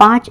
5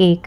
1,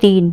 3,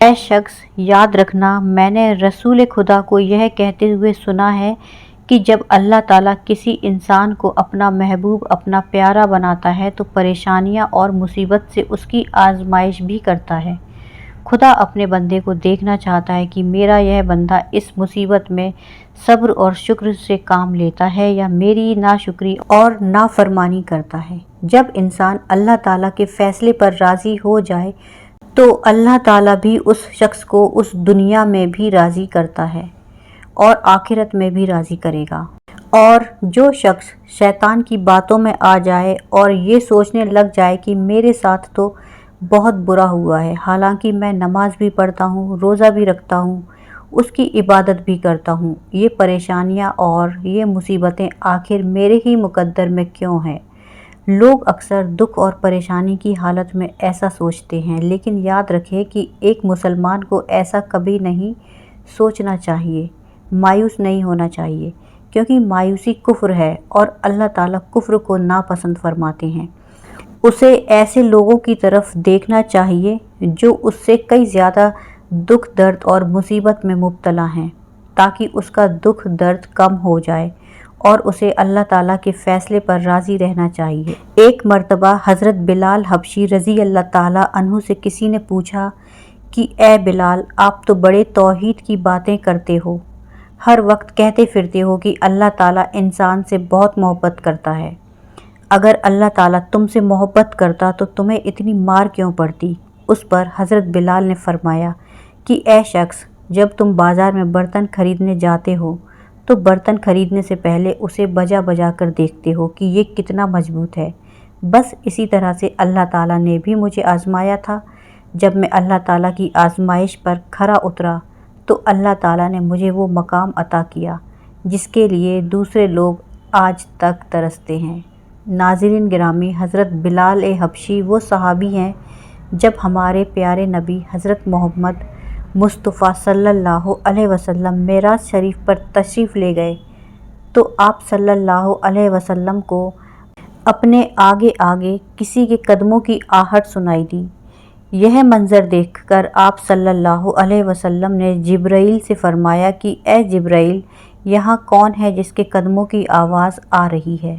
اے شخص یاد رکھنا، میں نے رسول خدا کو یہ کہتے ہوئے سنا ہے کہ جب اللہ تعالیٰ کسی انسان کو اپنا محبوب، اپنا پیارا بناتا ہے تو پریشانیاں اور مصیبت سے اس کی آزمائش بھی کرتا ہے۔ خدا اپنے بندے کو دیکھنا چاہتا ہے کہ میرا یہ بندہ اس مصیبت میں صبر اور شکر سے کام لیتا ہے یا میری ناشکری اور نافرمانی کرتا ہے۔ جب انسان اللہ تعالیٰ کے فیصلے پر راضی ہو جائے تو اللہ تعالیٰ بھی اس شخص کو اس دنیا میں بھی راضی کرتا ہے اور آخرت میں بھی راضی کرے گا۔ اور جو شخص شیطان کی باتوں میں آ جائے اور یہ سوچنے لگ جائے کہ میرے ساتھ تو بہت برا ہوا ہے، حالانکہ میں نماز بھی پڑھتا ہوں، روزہ بھی رکھتا ہوں، اس کی عبادت بھی کرتا ہوں، یہ پریشانیاں اور یہ مصیبتیں آخر میرے ہی مقدر میں کیوں ہیں؟ لوگ اکثر دکھ اور پریشانی کی حالت میں ایسا سوچتے ہیں، لیکن یاد رکھیں کہ ایک مسلمان کو ایسا کبھی نہیں سوچنا چاہیے، مایوس نہیں ہونا چاہیے، کیونکہ مایوسی کفر ہے اور اللہ تعالیٰ کفر کو ناپسند فرماتے ہیں۔ اسے ایسے لوگوں کی طرف دیکھنا چاہیے جو اس سے کئی زیادہ دکھ، درد اور مصیبت میں مبتلا ہیں، تاکہ اس کا دکھ درد کم ہو جائے اور اسے اللہ تعالیٰ کے فیصلے پر راضی رہنا چاہیے۔ ایک مرتبہ حضرت بلال حبشی رضی اللہ تعالیٰ عنہ سے کسی نے پوچھا کہ اے بلال، آپ تو بڑے توحید کی باتیں کرتے ہو، ہر وقت کہتے پھرتے ہو کہ اللہ تعالیٰ انسان سے بہت محبت کرتا ہے، اگر اللہ تعالیٰ تم سے محبت کرتا تو تمہیں اتنی مار کیوں پڑتی؟ اس پر حضرت بلال نے فرمایا کہ اے شخص، جب تم بازار میں برتن خریدنے جاتے ہو تو برتن خریدنے سے پہلے اسے بجا بجا کر دیکھتے ہو کہ یہ کتنا مضبوط ہے۔ بس اسی طرح سے اللہ تعالیٰ نے بھی مجھے آزمایا تھا۔ جب میں اللہ تعالیٰ کی آزمائش پر کھرا اترا تو اللہ تعالیٰ نے مجھے وہ مقام عطا کیا جس کے لیے دوسرے لوگ آج تک ترستے ہیں۔ ناظرین گرامی، حضرت بلال حبشی وہ صحابی ہیں جب ہمارے پیارے نبی حضرت محمد مصطفیٰ صلی اللہ علیہ وسلم معراج شریف پر تشریف لے گئے تو آپ صلی اللہ علیہ وسلم کو اپنے آگے آگے کسی کے قدموں کی آہٹ سنائی دی۔ یہ منظر دیکھ کر آپ صلی اللہ علیہ وسلم نے جبرائیل سے فرمایا کہ اے جبرائیل، یہاں کون ہے جس کے قدموں کی آواز آ رہی ہے؟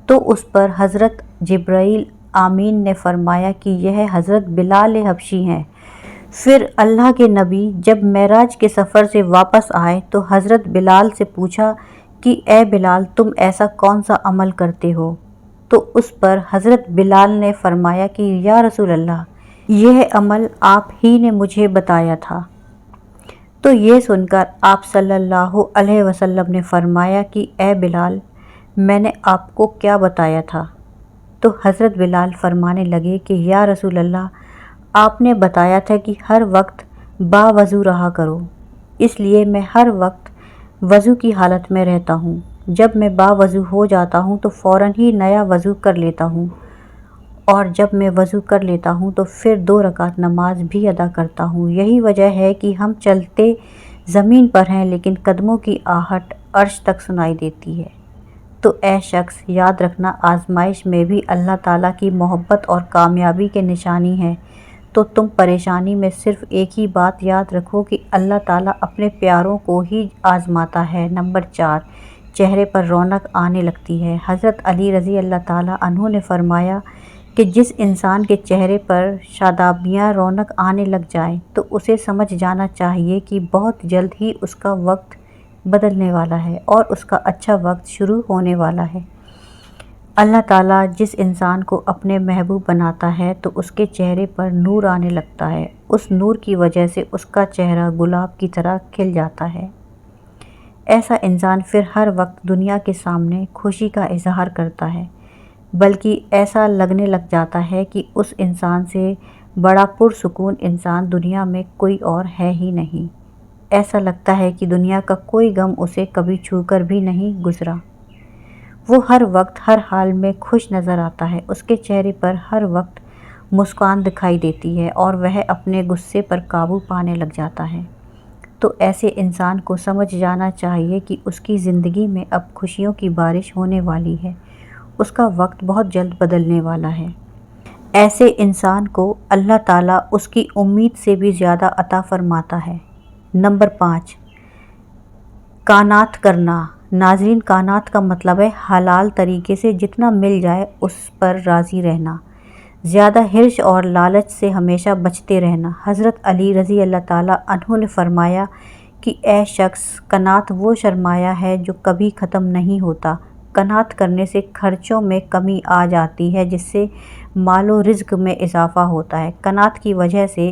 تو اس پر حضرت جبرائیل آمین نے فرمایا کہ یہ حضرت بلال حبشی ہیں۔ پھر اللہ کے نبی جب معراج کے سفر سے واپس آئے تو حضرت بلال سے پوچھا کہ اے بلال، تم ایسا کون سا عمل کرتے ہو؟ تو اس پر حضرت بلال نے فرمایا کہ یا رسول اللہ، یہ عمل آپ ہی نے مجھے بتایا تھا۔ تو یہ سن کر آپ صلی اللہ علیہ وسلم نے فرمایا کہ اے بلال، میں نے آپ کو کیا بتایا تھا؟ تو حضرت بلال فرمانے لگے کہ یا رسول اللہ، آپ نے بتایا تھا کہ ہر وقت باوضو رہا کرو، اس لیے میں ہر وقت وضو کی حالت میں رہتا ہوں۔ جب میں باوضو ہو جاتا ہوں تو فوراً ہی نیا وضو کر لیتا ہوں، اور جب میں وضو کر لیتا ہوں تو پھر 2 رکعت نماز بھی ادا کرتا ہوں۔ یہی وجہ ہے کہ ہم چلتے زمین پر ہیں لیکن قدموں کی آہٹ عرش تک سنائی دیتی ہے۔ تو اے شخص، یاد رکھنا، آزمائش میں بھی اللہ تعالیٰ کی محبت اور کامیابی کے نشانی ہے۔ تو تم پریشانی میں صرف ایک ہی بات یاد رکھو کہ اللہ تعالیٰ اپنے پیاروں کو ہی آزماتا ہے۔ نمبر 4، چہرے پر رونق آنے لگتی ہے۔ حضرت علی رضی اللہ تعالیٰ عنہ نے فرمایا کہ جس انسان کے چہرے پر شادابیاں، رونق آنے لگ جائیں تو اسے سمجھ جانا چاہیے کہ بہت جلد ہی اس کا وقت بدلنے والا ہے اور اس کا اچھا وقت شروع ہونے والا ہے۔ اللہ تعالیٰ جس انسان کو اپنے محبوب بناتا ہے تو اس کے چہرے پر نور آنے لگتا ہے، اس نور کی وجہ سے اس کا چہرہ گلاب کی طرح کھل جاتا ہے۔ ایسا انسان پھر ہر وقت دنیا کے سامنے خوشی کا اظہار کرتا ہے، بلکہ ایسا لگنے لگ جاتا ہے کہ اس انسان سے بڑا پرسکون انسان دنیا میں کوئی اور ہے ہی نہیں۔ ایسا لگتا ہے کہ دنیا کا کوئی غم اسے کبھی چھو کر بھی نہیں گزرا۔ وہ ہر وقت ہر حال میں خوش نظر آتا ہے، اس کے چہرے پر ہر وقت مسکان دکھائی دیتی ہے اور وہ اپنے غصے پر قابو پانے لگ جاتا ہے۔ تو ایسے انسان کو سمجھ جانا چاہیے کہ اس کی زندگی میں اب خوشیوں کی بارش ہونے والی ہے، اس کا وقت بہت جلد بدلنے والا ہے۔ ایسے انسان کو اللہ تعالیٰ اس کی امید سے بھی زیادہ عطا فرماتا ہے۔ نمبر 5، قناعت کرنا۔ ناظرین، قناعت کا مطلب ہے حلال طریقے سے جتنا مل جائے اس پر راضی رہنا، زیادہ حرص اور لالچ سے ہمیشہ بچتے رہنا۔ حضرت علی رضی اللہ تعالیٰ عنہ نے فرمایا کہ اے شخص، قناعت وہ سرمایہ ہے جو کبھی ختم نہیں ہوتا۔ قناعت کرنے سے خرچوں میں کمی آ جاتی ہے، جس سے مال و رزق میں اضافہ ہوتا ہے۔ قناعت کی وجہ سے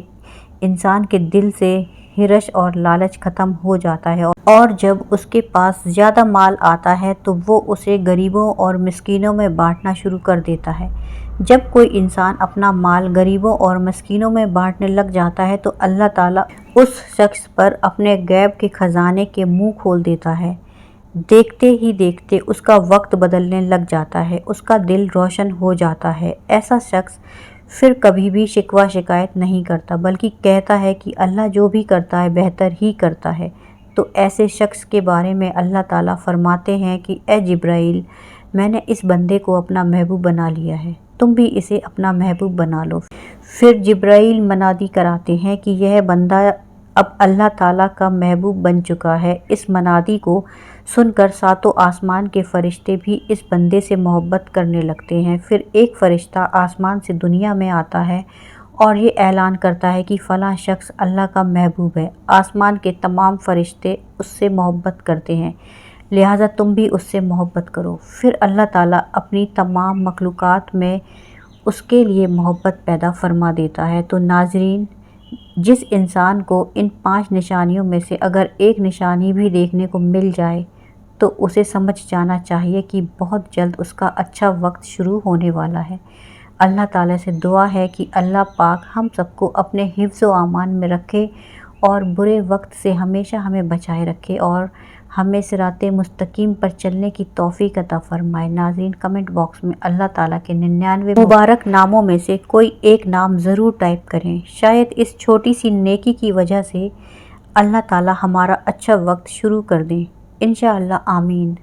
انسان کے دل سے حرص اور لالچ ختم ہو جاتا ہے، اور جب اس کے پاس زیادہ مال آتا ہے تو وہ اسے غریبوں اور مسکینوں میں بانٹنا شروع کر دیتا ہے۔ جب کوئی انسان اپنا مال غریبوں اور مسکینوں میں بانٹنے لگ جاتا ہے تو اللہ تعالیٰ اس شخص پر اپنے غیب کے خزانے کے منہ کھول دیتا ہے۔ دیکھتے ہی دیکھتے اس کا وقت بدلنے لگ جاتا ہے، اس کا دل روشن ہو جاتا ہے۔ ایسا شخص پھر کبھی بھی شکوہ شکایت نہیں کرتا، بلکہ کہتا ہے کہ اللہ جو بھی کرتا ہے بہتر ہی کرتا ہے۔ تو ایسے شخص کے بارے میں اللہ تعالیٰ فرماتے ہیں کہ اے جبرائیل، میں نے اس بندے کو اپنا محبوب بنا لیا ہے، تم بھی اسے اپنا محبوب بنا لو۔ پھر جبرائیل منادی کراتے ہیں کہ یہ بندہ اب اللہ تعالیٰ کا محبوب بن چکا ہے۔ اس منادی کو سن کر ساتوں آسمان کے فرشتے بھی اس بندے سے محبت کرنے لگتے ہیں۔ پھر ایک فرشتہ آسمان سے دنیا میں آتا ہے اور یہ اعلان کرتا ہے کہ فلاں شخص اللہ کا محبوب ہے۔ آسمان کے تمام فرشتے اس سے محبت کرتے ہیں، لہٰذا تم بھی اس سے محبت کرو۔ پھر اللہ تعالیٰ اپنی تمام مخلوقات میں اس کے لیے محبت پیدا فرما دیتا ہے۔ تو ناظرین، جس انسان کو ان 5 نشانیوں میں سے اگر ایک نشانی بھی دیکھنے کو مل جائے تو اسے سمجھ جانا چاہیے کہ بہت جلد اس کا اچھا وقت شروع ہونے والا ہے۔ اللہ تعالیٰ سے دعا ہے کہ اللہ پاک ہم سب کو اپنے حفظ و امان میں رکھے اور برے وقت سے ہمیشہ ہمیں بچائے رکھے اور ہمیں صراط مستقیم پر چلنے کی توفیق عطا فرمائے۔ ناظرین، کمنٹ باکس میں اللہ تعالیٰ کے 99 مبارک ناموں میں سے کوئی ایک نام ضرور ٹائپ کریں۔ شاید اس چھوٹی سی نیکی کی وجہ سے اللہ تعالیٰ ہمارا اچھا وقت شروع کر دیں۔ انشاءاللہ، آمین۔